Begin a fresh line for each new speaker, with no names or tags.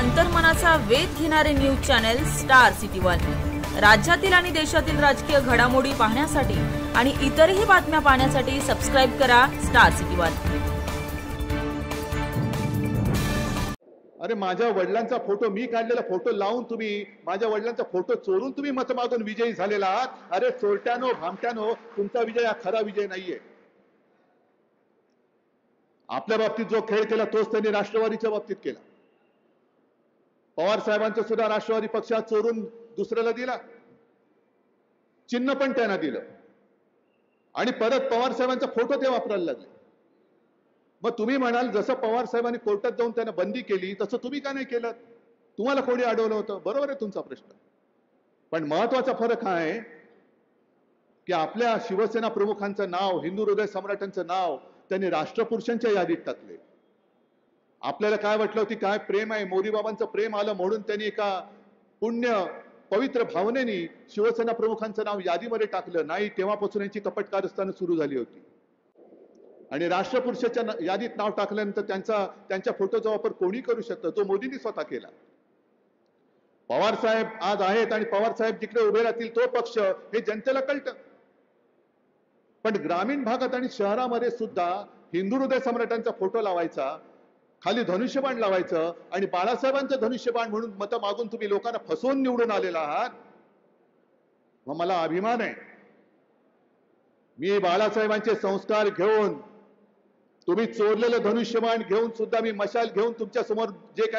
अंतर्मनाचा वेध घेणारे news channel star city one. राज्यातील आणि देशातील राजकीय घडामोडी पाहण्यासाठी आणि इतरही बातम्या पाहण्यासाठी सबस्क्राइब करा स्टार सिटी वन।
अरे माझ्या वडिलांचा फोटो, मी काढलेला फोटो लावून तुम्ही माझ्या वडिलांचा फोटो चोरून तुम्ही मत मागून विजयी झालेला आहात। अरे चोरट्यानो, भामट्यानो, तुमचा विजय हा खरा विजय नाहीये। आपल्या बाबतीत जो खेळ केला तोच त्यांनी राष्ट्रवादीच्या बाबतीत केला। पवार साहेबांचं सुद्धा राष्ट्रवादी पक्षात चोरून दुसऱ्याला दिला, चिन्ह पण त्यांना दिलं आणि परत पवार साहेबांचा फोटो ते वापरायला लागले। मग तुम्ही म्हणाल जसं पवार साहेबांनी कोर्टात जाऊन त्यांना बंदी केली तसं तुम्ही का नाही केलं? तुम्हाला कोणी अडवलं होतं? बरोबर आहे तुमचा प्रश्न, पण महत्वाचा फरक हा आहे की आपल्या शिवसेना प्रमुखांचं नाव, हिंदू हृदय सम्राटांचं नाव त्यांनी राष्ट्रपुरुषांच्या यादीत टाकले। आपल्याला काय वाटलं की काय प्रेम आहे, मोदी बाबांचं प्रेम आलं म्हणून त्यांनी एका पुण्य पवित्र भावनेने शिवसेना प्रमुखांचं नाव यादीमध्ये टाकलं नाही। तेव्हापासून यांची कपट कारस्थानं सुरू झाली होती आणि राष्ट्रपुरुषाच्या यादीत नाव टाकल्यानंतर त्यांच्या फोटोचा वापर कोणी करू शकतं, जो मोदींनी स्वतः केला। पवार साहेब आज आहेत आणि पवार साहेब जिकडे उभे राहतील तो पक्ष हे जनतेला कळतं, पण ग्रामीण भागात आणि शहरामध्ये सुद्धा हिंदू हृदय सम्राटांचा फोटो लावायचा, खाली धनुष्यबाण लावायचं आणि बाळासाहेबांचं धनुष्यबाण म्हणून मत मागून तुम्ही लोकांना फसवून निवडून आलेला आहात। मग मला अभिमान आहे, मी बाळासाहेबांचे संस्कार घेऊन, तुम्ही चोरलेलं धनुष्यबाण घेऊन सुद्धा मी मशाल घेऊन तुमच्या समोर जे काही